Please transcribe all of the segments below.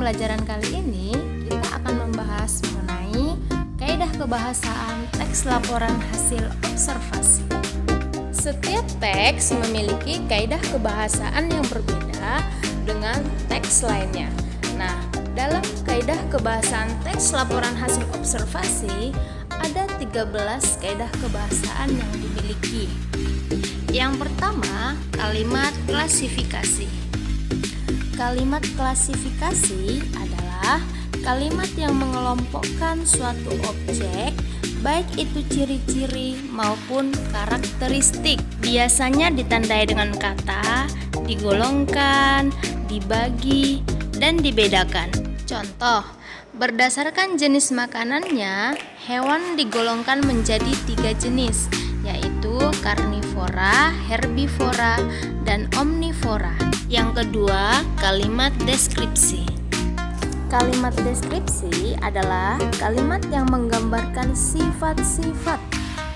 pembelajaran kali ini kita akan membahas mengenai kaidah kebahasaan teks laporan hasil observasi. Setiap teks memiliki kaidah kebahasaan yang berbeda dengan teks lainnya. Nah, dalam kaidah kebahasaan teks laporan hasil observasi ada 13 kaidah kebahasaan yang dimiliki. Yang pertama, kalimat klasifikasi. Kalimat klasifikasi adalah kalimat yang mengelompokkan suatu objek, baik itu ciri-ciri maupun karakteristik. Biasanya ditandai dengan kata, digolongkan, dibagi, dan dibedakan. Contoh, berdasarkan jenis makanannya, hewan digolongkan menjadi 3 jenis, yaitu karnivora, herbivora, dan omnivora. Yang kedua, kalimat deskripsi. Kalimat deskripsi adalah kalimat yang menggambarkan sifat-sifat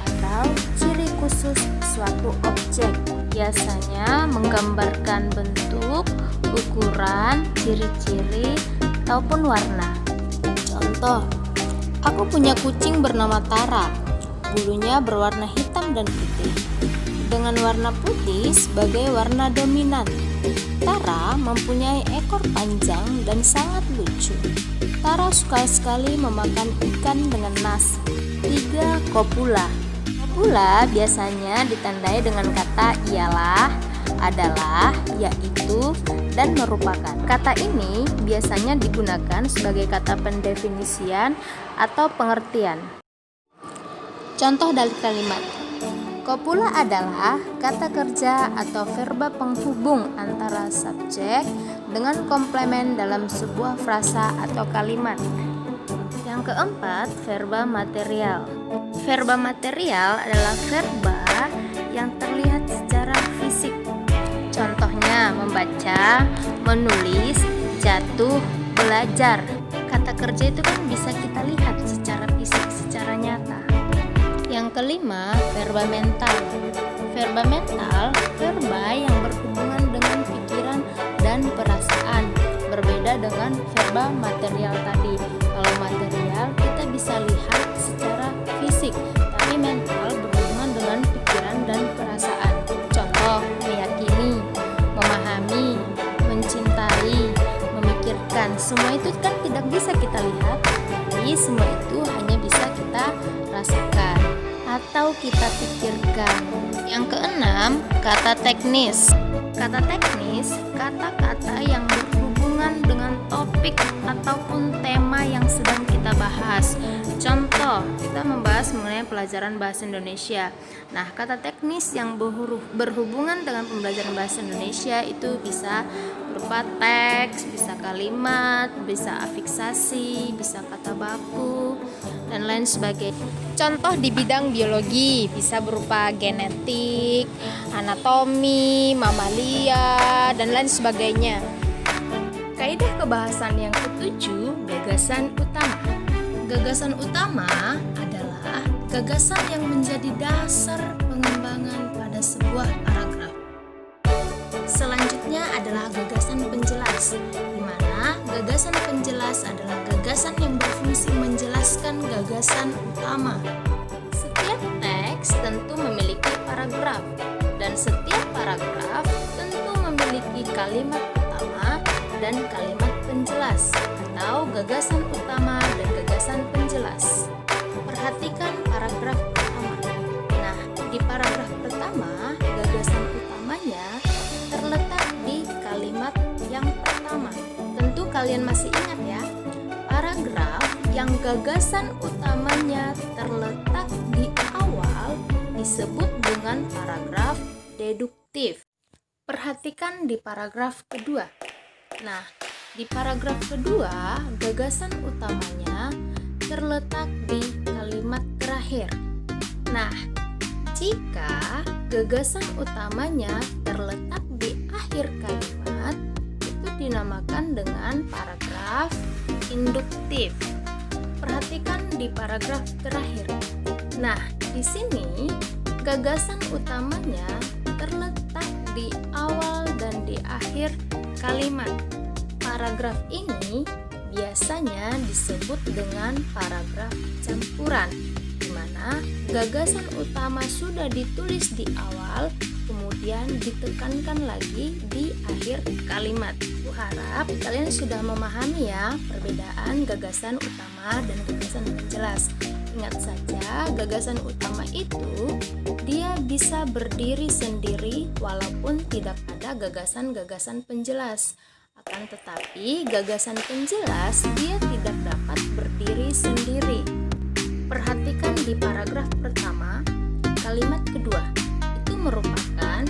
atau ciri khusus suatu objek. Biasanya menggambarkan bentuk, ukuran, ciri-ciri, ataupun warna. Contoh, aku punya kucing bernama Tara. Bulunya berwarna hitam dan putih, dengan warna putih sebagai warna dominan. Tara mempunyai ekor panjang dan sangat lucu. Tara suka sekali memakan ikan dengan nasi. 3. Kopula. Kopula biasanya ditandai dengan kata ialah, adalah, yaitu, dan merupakan. Kata ini biasanya digunakan sebagai kata pendefinisian atau pengertian. Contoh dari kalimat: kopula adalah kata kerja atau verba penghubung antara subjek dengan komplemen dalam sebuah frasa atau kalimat. Yang keempat, verba material. Verba material adalah verba yang terlihat secara fisik. Contohnya membaca, menulis, jatuh, belajar. Kata kerja itu kan bisa kita lihat secara fisik, secara nyata. Yang kelima, verba mental. Verba mental, verba yang berhubungan dengan pikiran dan perasaan. Berbeda dengan verba material tadi. Kalau material kita bisa lihat secara fisik, tapi mental berhubungan dengan pikiran dan perasaan. Contoh, meyakini, memahami, mencintai, memikirkan. Semua itu kan tidak bisa kita lihat, tapi semua itu hanya bisa kita rasakan atau kita pikirkan. Yang keenam, kata teknis. Kata teknis, kata-kata yang berhubungan dengan topik ataupun tema yang sedang kita bahas. Contoh, kita membahas mengenai pelajaran bahasa Indonesia. Nah, kata teknis yang berhubungan dengan pembelajaran bahasa Indonesia itu bisa berupa teks, bisa kalimat, bisa afiksasi, bisa kata baku, dan lain sebagainya. Contoh di bidang biologi bisa berupa genetik, anatomi, mamalia, dan lain sebagainya. Kaidah kebahasan yang ketujuh, gagasan utama. Gagasan utama adalah gagasan yang menjadi dasar pengembangan pada sebuah paragraf. Selanjutnya adalah gagasan penjelas, di mana gagasan penjelas adalah gagasan yang berfungsi menjelaskan gagasan utama. Setiap teks tentu memiliki paragraf, dan setiap paragraf tentu memiliki kalimat utama dan kalimat penjelas, atau gagasan utama dan gagasan penjelas. Perhatikan paragraf pertama. Nah, di paragraf pertama, gagasan utamanya terletak di kalimat yang pertama. Tentu kalian masih ingat ya, paragraf yang gagasan utamanya terletak di awal disebut dengan paragraf deduktif. Perhatikan di paragraf kedua. Nah, di paragraf kedua, gagasan utamanya terletak di kalimat terakhir. Nah, jika gagasan utamanya terletak di akhir kalimat, itu dinamakan dengan paragraf induktif. Perhatikan di paragraf terakhir. Nah, di sini gagasan utamanya terletak di awal dan di akhir kalimat. Paragraf ini biasanya disebut dengan paragraf campuran, di mana gagasan utama sudah ditulis di awal, kemudian ditekankan lagi di akhir kalimat. Aku harap kalian sudah memahami ya perbedaan gagasan utama dan gagasan penjelas. Ingat saja, gagasan utama itu dia bisa berdiri sendiri walaupun tidak ada gagasan-gagasan penjelas. Akan tetapi gagasan penjelas dia tidak dapat berdiri sendiri. Perhatikan di paragraf pertama, kalimat kedua itu merupakan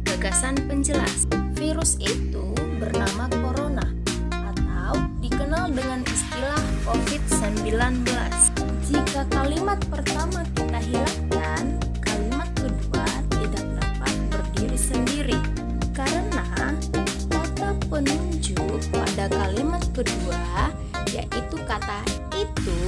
gagasan penjelas. Virus itu bernama corona atau dikenal dengan istilah COVID-19. Jika kalimat pertama kita hilangkan, kalimat kedua tidak dapat berdiri sendiri karena kata penunjuk pada kalimat kedua yaitu kata itu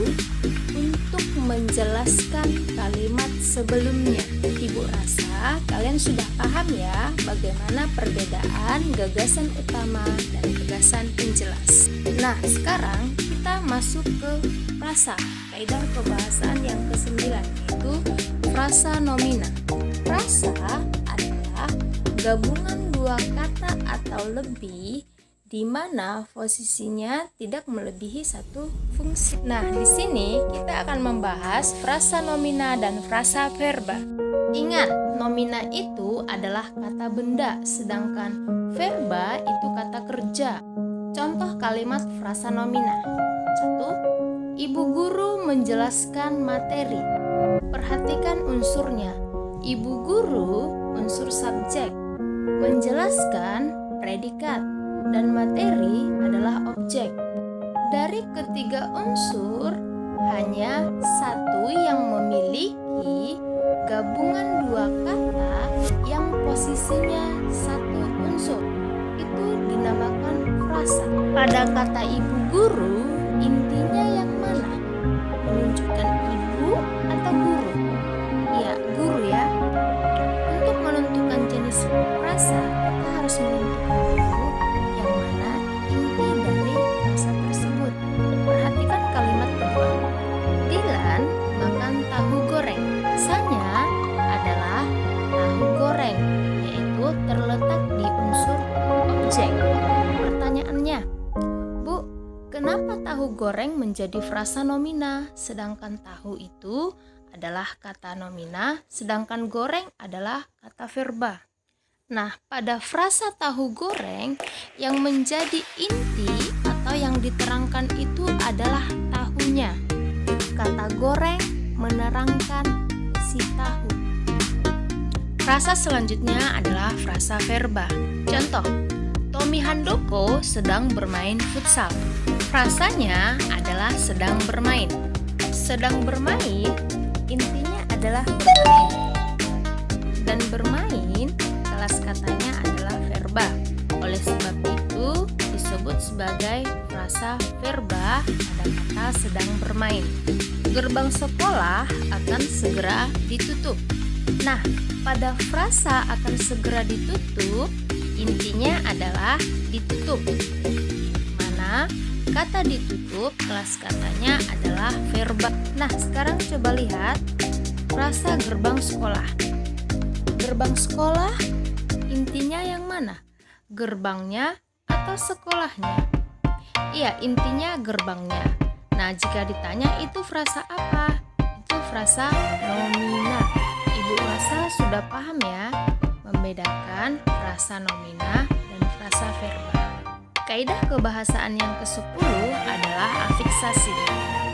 untuk menjelaskan kalimat sebelumnya. Ibu rasa kalian sudah paham ya bagaimana perbedaan gagasan utama dan gagasan penjelas. Nah, sekarang kita masuk ke frasa, kaidah kebahasaan yang ke-9, yaitu frasa nomina. Frasa adalah gabungan dua kata atau lebih di mana posisinya tidak melebihi satu fungsi. Nah, di sini kita akan membahas frasa nomina dan frasa verba. Ingat, nomina itu adalah kata benda, sedangkan verba itu kata kerja. Contoh kalimat frasa nomina. 1. Ibu guru menjelaskan materi. Perhatikan unsurnya. Ibu guru unsur subjek, menjelaskan predikat, dan materi adalah objek. Dari ketiga unsur, hanya satu yang memiliki gabungan dua kata yang posisinya satu unsur. Itu dinamakan frasa. Pada kata ibu guru, intinya yang mana? Menunjukkan ibu atau guru? Ya, guru ya. Untuk menentukan jenis frasa, kita harus menentukan dulu yang mana inti dari frasa tersebut. Perhatikan kalimat kedua. Dilan makan tahu goreng. Rasanya adalah tahu goreng, yaitu terletak di unsur objek. Pertanyaannya, Bu, kenapa tahu goreng menjadi frasa nomina, sedangkan tahu itu adalah kata nomina, sedangkan goreng adalah kata verba? Nah, pada frasa tahu goreng yang menjadi inti atau yang diterangkan itu adalah tahunya. Kata goreng menerangkan si tahu. Frasa selanjutnya adalah frasa verba. Contoh, Tommy Handoko sedang bermain futsal. Frasanya adalah sedang bermain. Sedang bermain intinya adalah bermain. Dan bermain kelas katanya adalah verba. Oleh sebab itu disebut sebagai frasa verba pada kata sedang bermain. Gerbang sekolah akan segera ditutup. Nah, pada frasa akan segera ditutup, intinya adalah ditutup. Mana kata ditutup, kelas katanya adalah verba. Nah, sekarang coba lihat frasa gerbang sekolah. Gerbang sekolah intinya yang mana? Gerbangnya atau sekolahnya? Iya, intinya gerbangnya. Nah, jika ditanya itu frasa apa? Itu frasa nomina. Ibu rasa sudah paham ya membedakan frasa nomina dan frasa verba. Kaidah kebahasaan yang ke-10 adalah afiksasi.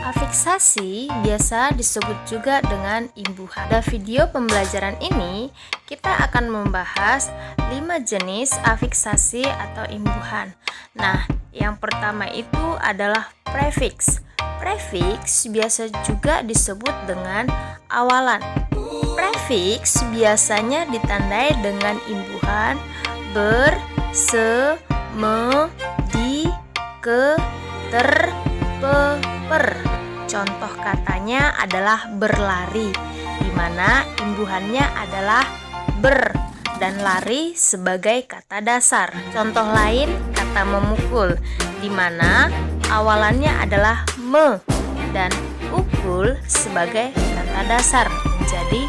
Afiksasi biasa disebut juga dengan imbuhan. Pada video pembelajaran ini, kita akan membahas 5 jenis afiksasi atau imbuhan. Nah, yang pertama itu adalah prefiks. Prefiks biasa juga disebut dengan awalan. Prefiks biasanya ditandai dengan imbuhan ber, se, me, di, ke, ter, pe, per. Contoh katanya adalah berlari, di mana imbuhannya adalah ber dan lari sebagai kata dasar. Contoh lain kata memukul, di mana awalannya adalah me dan ukul sebagai kata dasar menjadi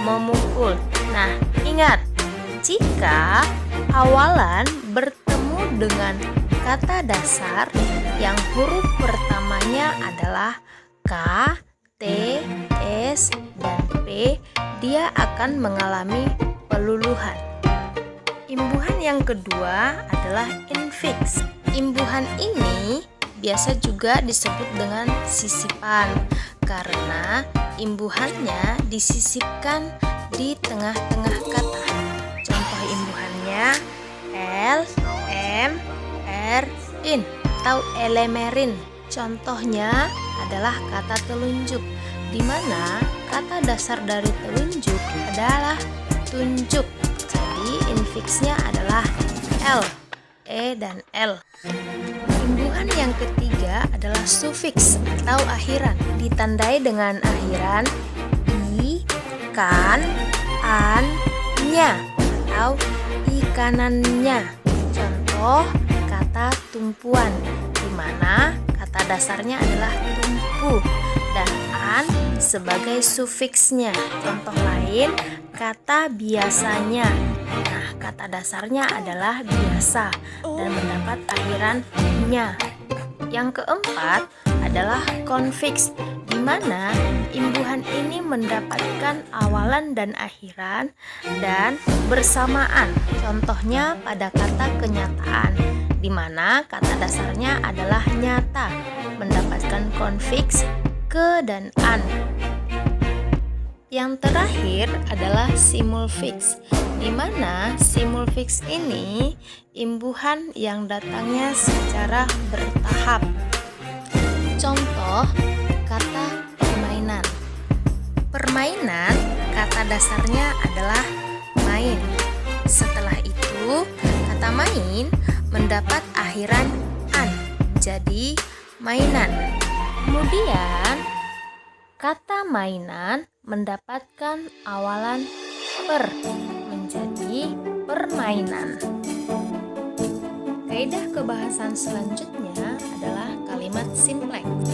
memukul. Nah, ingat, jika awalan bertemu dengan kata dasar yang huruf pertamanya adalah K, T, S, dan P, dia akan mengalami peluluhan. Imbuhan yang kedua adalah infix. Imbuhan ini biasa juga disebut dengan sisipan karena imbuhannya disisipkan di tengah-tengah kata. Contoh imbuhannya L, M, R, in atau elemerin. Contohnya adalah kata telunjuk, di mana kata dasar dari telunjuk adalah tunjuk. Jadi infixnya adalah L, E, dan L. Imbuhan yang ketiga adalah sufiks atau akhiran, ditandai dengan akhiran i, kan, an, nya atau ikanannya. Contoh kata tumpuan, di mana kata dasarnya adalah tumpu dan an sebagai sufiksnya. Contoh lain kata biasanya. Nah, kata dasarnya adalah biasa dan mendapat akhiran nya. Yang keempat adalah konfiks, di mana imbuhan ini mendapatkan awalan dan akhiran dan bersamaan. Contohnya pada kata kenyataan, di mana kata dasarnya adalah nyata, mendapatkan konfiks ke dan an. Yang terakhir adalah simulfiks, di mana simulfiks ini imbuhan yang datangnya secara bertahap. Contoh kata permainan. Permainan kata dasarnya adalah main. Setelah itu kata main mendapat akhiran an, jadi mainan. Kemudian kata mainan mendapatkan awalan per menjadi permainan. Kaidah kebahasan selanjutnya adalah kalimat simpleks.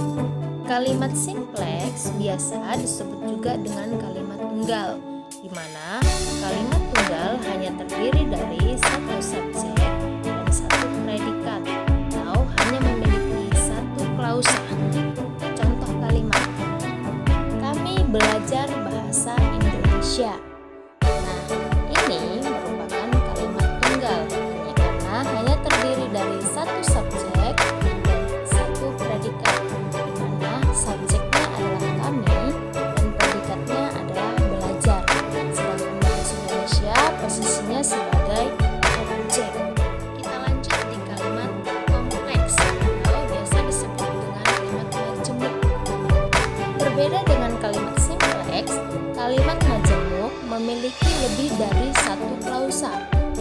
Kalimat simpleks biasa disebut juga dengan kalimat tunggal, di mana kalimat tunggal hanya terdiri dari satu subjek dan satu predikat atau hanya memiliki satu klausa. Contoh kalimat: kami belajar bahasa Indonesia. Nah, ini merupakan kalimat tunggal karena hanya terdiri dari satu subjek dan satu predikat, di mana subjeknya adalah kami dan predikatnya adalah belajar. Sedangkan bahasa Indonesia posisinya sebagai objek. Kita lanjut di kalimat kompleks atau biasa disebut dengan kalimat majemuk. Berbeda dengan kalimat simpleks, kalimat majemuk memiliki lebih dari satu klausa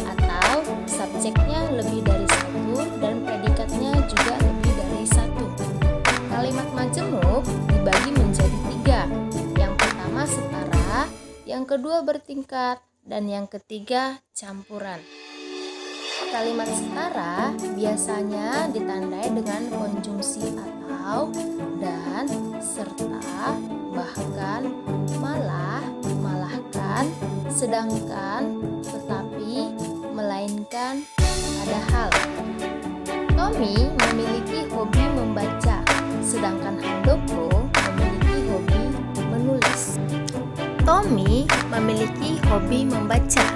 atau subjeknya lebih dari satu dan predikatnya juga lebih dari satu. Kalimat majemuk dibagi menjadi tiga. Yang pertama setara, yang kedua bertingkat, dan yang ketiga campuran. Kalimat setara biasanya ditandai dengan konjungsi atau, dan, serta, bahkan, malah, malahkan, sedangkan, tetapi, melainkan, padahal. Tommy memiliki hobi membaca, sedangkan Handoko memiliki hobi menulis. Tommy memiliki hobi membaca.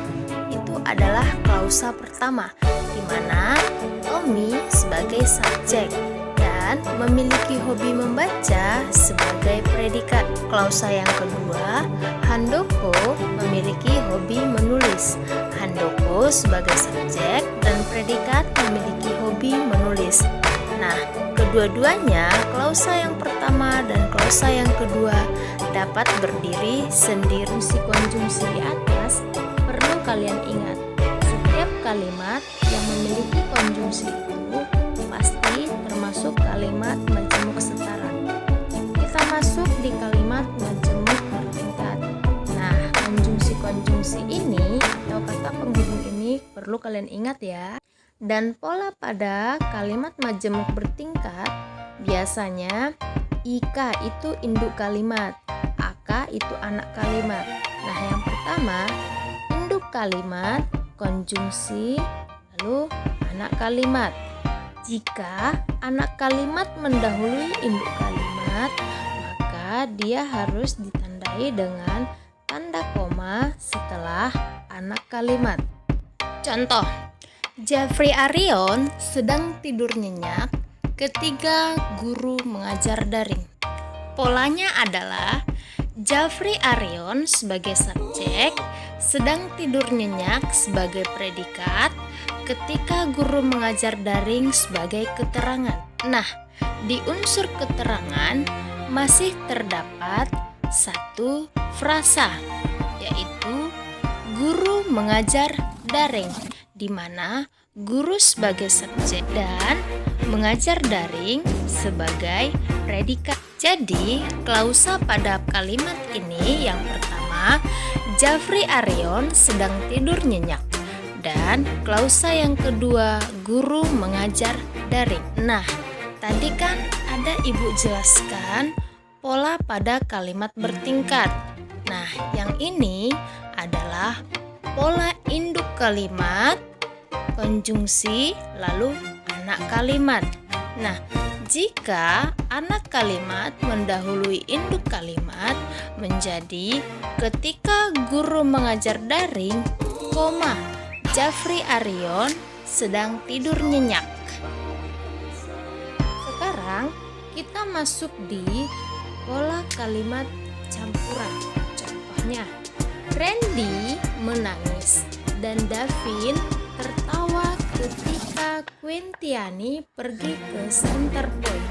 Itu adalah klausa pertama, di mana Tommy sebagai subjek dan memiliki hobi membaca sebagai predikat. Klausa yang kedua, Handoko memiliki hobi menulis. Handoko sebagai subjek dan predikat memiliki hobi menulis. Nah, kedua-duanya, klausa yang pertama dan klausa yang kedua, dapat berdiri sendiri. Si konjungsi di atas perlu kalian ingat, setiap kalimat yang memiliki konjungsi itu pasti termasuk kalimat majemuk setara. Kita masuk di kalimat majemuk bertingkat. Nah, konjungsi-konjungsi ini atau kata penghubung ini perlu kalian ingat ya. Dan pola pada kalimat majemuk bertingkat biasanya Ika itu induk kalimat, Aka itu anak kalimat. Nah, yang pertama induk kalimat, konjungsi, lalu anak kalimat. Jika anak kalimat mendahului induk kalimat, maka dia harus ditandai dengan tanda koma setelah anak kalimat. Contoh, Jeffrey Arion sedang tidur nyenyak ketika guru mengajar daring. Polanya adalah Jeffrey Arion sebagai subjek, sedang tidur nyenyak sebagai predikat, ketika guru mengajar daring sebagai keterangan. Nah, di unsur keterangan masih terdapat satu frasa, yaitu guru mengajar daring, di mana guru sebagai subjek dan mengajar daring sebagai predikat. Jadi, klausa pada kalimat ini yang pertama, Jeffrey Arion sedang tidur nyenyak. Dan klausa yang kedua, guru mengajar daring. Nah, tadi kan ada Ibu jelaskan pola pada kalimat bertingkat. Nah, yang ini adalah pola induk kalimat, konjungsi, lalu anak kalimat. Nah, jika anak kalimat mendahului induk kalimat menjadi ketika guru mengajar daring, Jeffrey Arion sedang tidur nyenyak. Sekarang kita masuk di pola kalimat campuran. Contohnya, Randy menangis dan Davin tertawa ketika Quintiani pergi ke center point.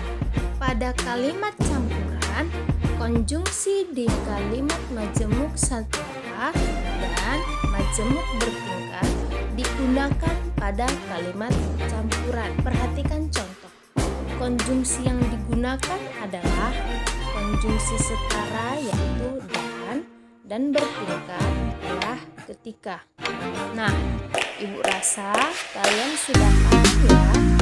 Pada kalimat campuran, konjungsi di kalimat majemuk satwa dan majemuk bertingkat digunakan pada kalimat campuran. Perhatikan contoh. Konjungsi yang digunakan adalah konjungsi setara, yaitu dan bertingkat adalah ketika. Nah, Ibu rasa kalian sudah paham ya